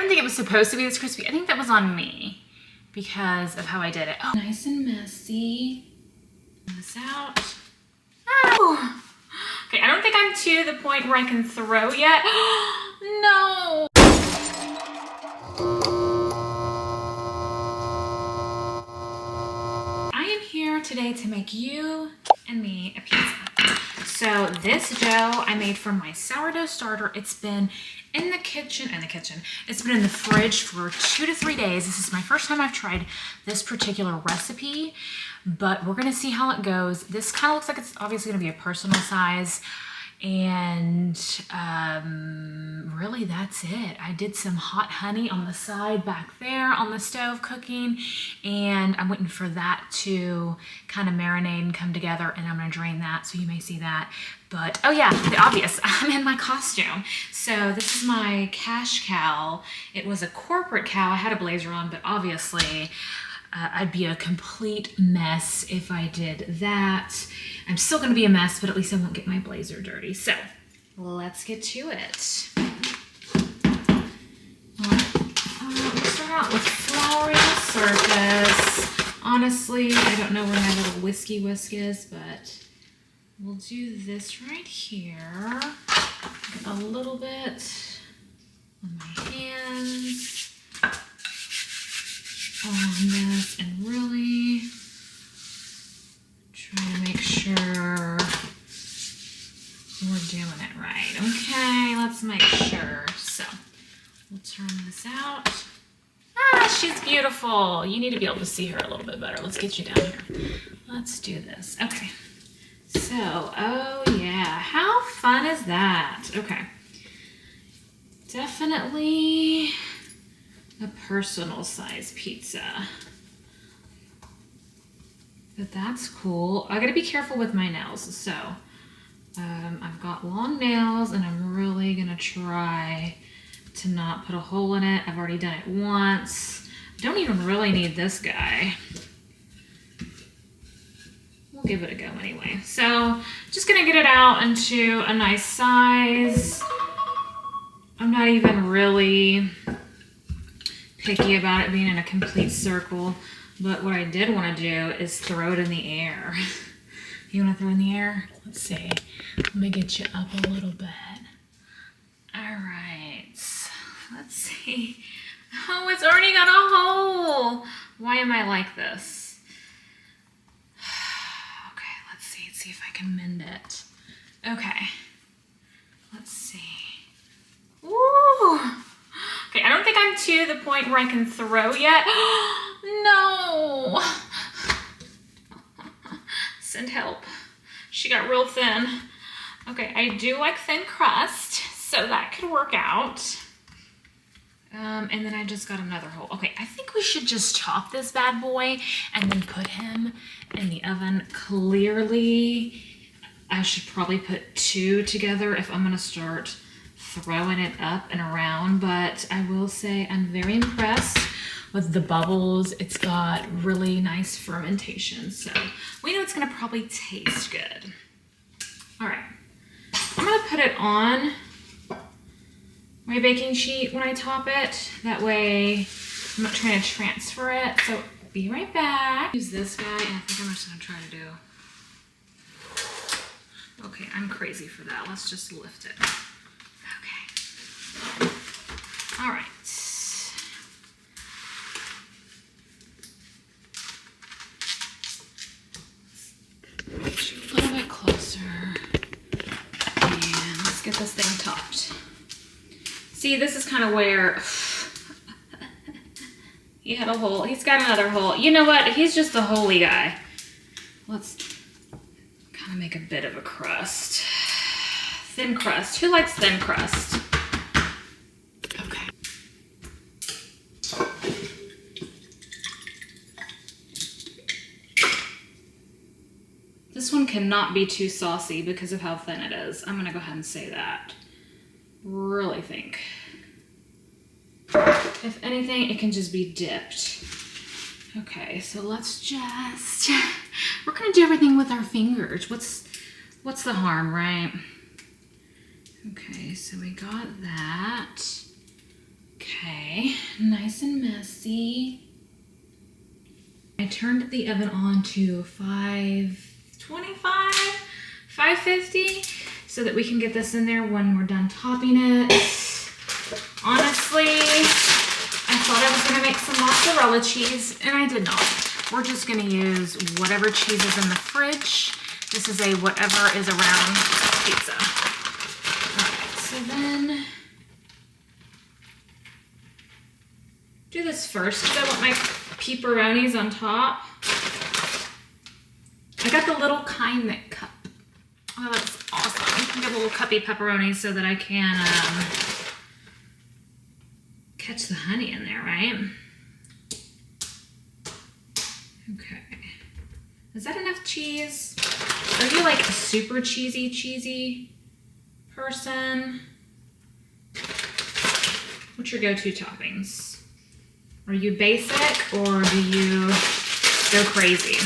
don't think it was supposed to be this crispy. I think that was on me because of how I did it. Oh, nice and messy. Pull this out. Oh. Okay, I don't think I'm to the point where I can throw yet. No. I am here today to make you and me a pizza. So this dough I made from my sourdough starter. It's been in the kitchen, it's been in the fridge for 2 to 3 days. This is my first time I've tried this particular recipe, but we're gonna see how it goes. This kind of looks like it's obviously gonna be a personal size. And really that's it. I did some hot honey on the side back there on the stove cooking, and I'm waiting for that to kind of marinate and come together, and I'm gonna drain that, so you may see that. But oh yeah, the obvious, I'm in my costume. So this is my cash cow. It was a corporate cow. I had a blazer on, but obviously I'd be a complete mess if I did that. I'm still gonna be a mess, but at least I won't get my blazer dirty. So let's get to it. We'll start out with flouring the surface. Honestly, I don't know where my little whisk is, but we'll do this right here. Get a little bit on my hands. On this, and really try to make sure we're doing it right. Okay, let's make sure. So we'll turn this out. Ah, she's beautiful. You need to be able to see her a little bit better. Let's get you down here. Let's do this. Okay. So, oh yeah, how fun is that? Okay. Definitely a personal size pizza, but that's cool. I gotta be careful with my nails. So I've got long nails, and I'm really gonna try to not put a hole in it. I've already done it once. Don't even really need this guy. We'll give it a go anyway. So just gonna get it out into a nice size. I'm not even really picky about it being in a complete circle, but what I did want to do is throw it in the air. You want to throw it in the air? Let's see. Let me get you up a little bit. All right. Let's see. Oh, it's already got a hole. Why am I like this? Okay, let's see. Let's see if I can mend it. Okay. Let's see. Ooh. Okay, I don't think I'm to the point where I can throw yet. No. Send help. She got real thin. Okay, I do like thin crust, so that could work out. And then I just got another hole. Okay, I think we should just chop this bad boy and then put him in the oven. Clearly, I should probably put 2 together if I'm gonna start throwing it up and around, but I will say I'm very impressed with the bubbles. It's got really nice fermentation, so we know it's gonna probably taste good. All right, I'm gonna put it on my baking sheet when I top it. That way I'm not trying to transfer it, so be right back. Use this guy, and I think I'm just gonna try to do, okay, I'm crazy for that. Let's just lift it. All right. Get you a little bit closer. And let's get this thing topped. See, this is kind of where he had a hole. He's got another hole. You know what? He's just a holy guy. Let's kind of make a bit of a crust. Thin crust. Who likes thin crust? This one cannot be too saucy because of how thin it is. I'm gonna go ahead and say that. Really think. If anything, it can just be dipped. Okay, so let's just, we're gonna do everything with our fingers. What's the harm, right? Okay, so we got that. Okay. Okay, nice and messy. I turned the oven on to 525, 550, so that we can get this in there when we're done topping it. Honestly, I thought I was gonna make some mozzarella cheese, and I did not. We're just gonna use whatever cheese is in the fridge. This is a whatever is around pizza. All right, so then do this first because I want my pepperonis on top. I got the little kind that cup. Oh, that's awesome. I got little cuppy pepperonis so that I can catch the honey in there, right? Okay. Is that enough cheese? Are you like a super cheesy person? What's your go-to toppings? Are you basic or do you go crazy?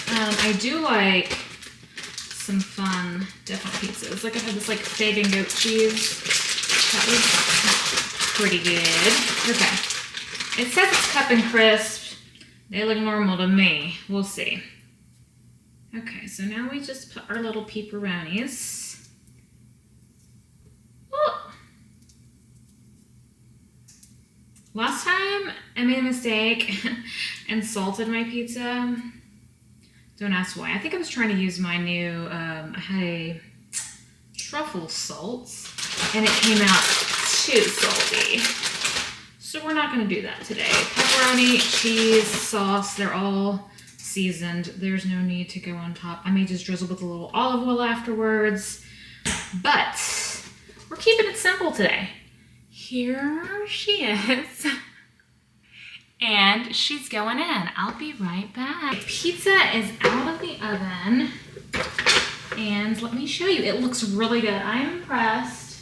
I do like some fun, different pizzas. Like I had this like fig and goat cheese. That was pretty good. Okay. It says it's cup and crisp. They look normal to me. We'll see. Okay, so now we just put our little pepperonis. Oh. Last time I made a mistake and salted my pizza. Don't ask why. I think I was trying to use my new, I had a truffle salt and it came out too salty. So we're not gonna do that today. Pepperoni, cheese, sauce, they're all seasoned. There's no need to go on top. I may just drizzle with a little olive oil afterwards, but we're keeping it simple today. Here she is. And she's going in. I'll be right back. Pizza is out of the oven. And let me show you. It looks really good. I'm impressed.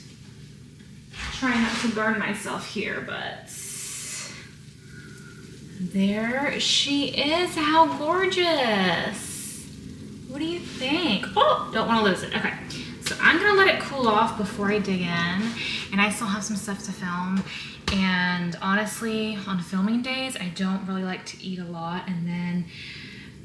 Trying not to burn myself here, but there she is. How gorgeous. What do you think? Oh, don't want to lose it. Okay. So I'm going to let it cool off before I dig in. And I still have some stuff to film. And honestly, on filming days, I don't really like to eat a lot. And then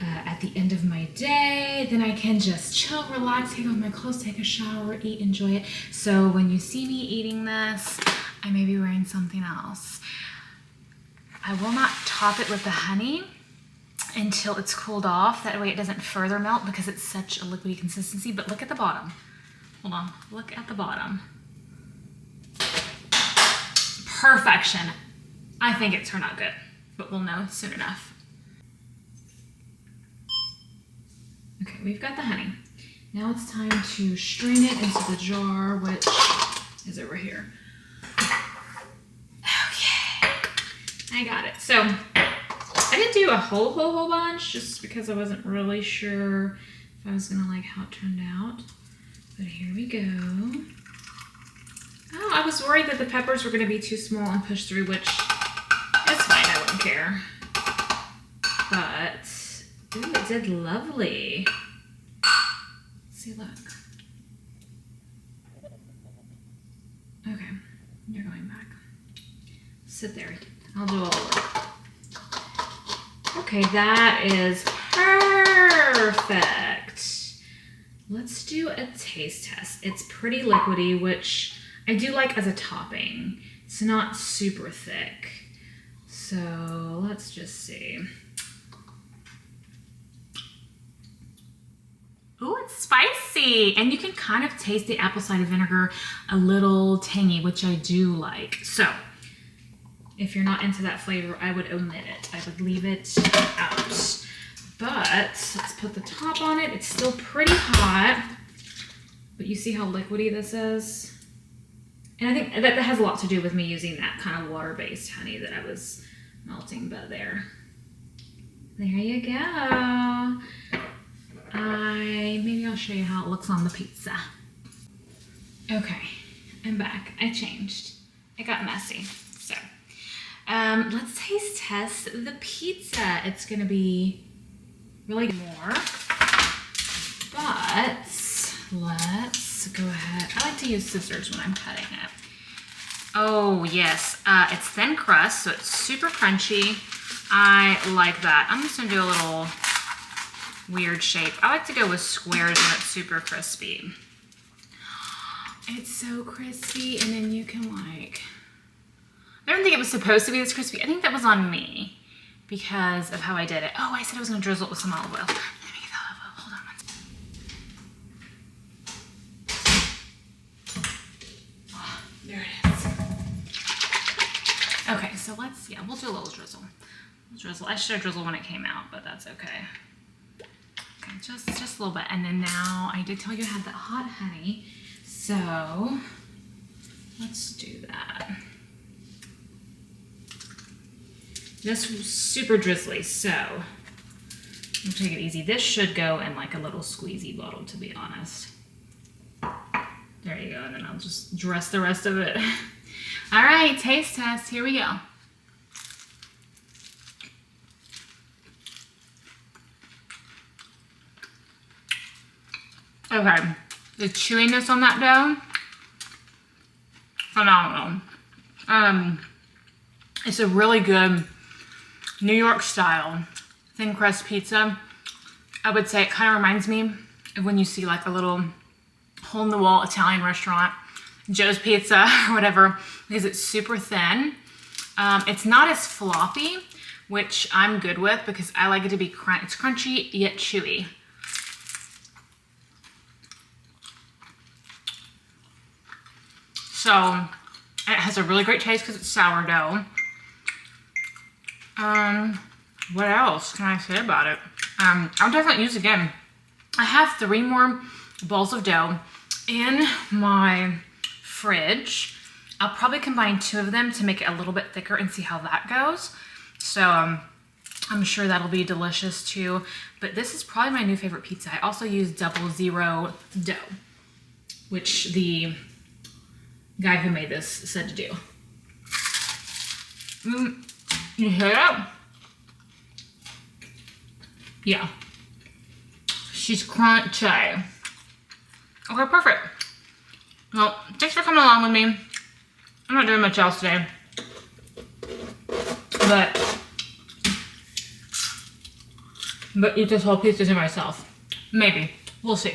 at the end of my day, then I can just chill, relax, take off my clothes, take a shower, eat, enjoy it. So when you see me eating this, I may be wearing something else. I will not top it with the honey until it's cooled off. That way it doesn't further melt because it's such a liquidy consistency. But look at the bottom. Hold on, look at the bottom. Perfection. I think it turned out good, but we'll know soon enough. Okay, we've got the honey. Now it's time to strain it into the jar, which is over here. Okay, I got it. So I didn't do a whole bunch just because I wasn't really sure if I was gonna like how it turned out. But here we go. Oh, I was worried that the peppers were going to be too small and push through, which is fine, I wouldn't care. But, ooh, it did lovely. Let's see, look. Okay, you're going back. Sit there. I'll do all the work. Okay, that is perfect. Let's do a taste test. It's pretty liquidy, which I do like as a topping. It's not super thick. So let's just see. Ooh, it's spicy. And you can kind of taste the apple cider vinegar a little tangy, which I do like. So if you're not into that flavor, I would omit it. I would leave it out. But let's put the top on it. It's still pretty hot. But you see how liquidy this is? And I think that has a lot to do with me using that kind of water-based honey that I was melting. But there you go. Maybe I'll show you how it looks on the pizza. Okay, I'm back. I changed. It got messy. So let's taste test the pizza. It's gonna be really more, but let's go ahead. I like to use scissors when I'm cutting it. Oh yes, it's thin crust, so it's super crunchy. I like that. I'm just gonna do a little weird shape. I like to go with squares when it's super crispy. It's so crispy, and then you can like, I don't think it was supposed to be this crispy. I think that was on me because of how I did it. Oh, I said I was gonna drizzle it with some olive oil. Let me get the olive oil, hold on one second. Oh, there it is. Okay, so let's, yeah, we'll do a little drizzle. Drizzle. I should have drizzled when it came out, but that's okay. Okay, just a little bit. And then now, I did tell you I had that hot honey, so let's do that. This was super drizzly, so we'll take it easy. This should go in like a little squeezy bottle, to be honest. There you go, and then I'll just dress the rest of it. All right, taste test, here we go. Okay, the chewiness on that dough, phenomenal. It's a really good New York style thin crust pizza. I would say it kind of reminds me of when you see like a little hole in the wall Italian restaurant, Joe's Pizza or whatever, because it's super thin. It's not as floppy, which I'm good with because I like it to be it's crunchy yet chewy. So it has a really great taste because it's sourdough. What else can I say about it? I'll definitely use it again. I have 3 more balls of dough in my fridge. I'll probably combine 2 of them to make it a little bit thicker and see how that goes. So I'm sure that'll be delicious too. But this is probably my new favorite pizza. I also use 00 dough, which the guy who made this said to do. You hear that? Yeah. She's crunchy. Okay, perfect. Well, thanks for coming along with me. I'm not doing much else today. But eat this whole pizza to myself. Maybe. We'll see.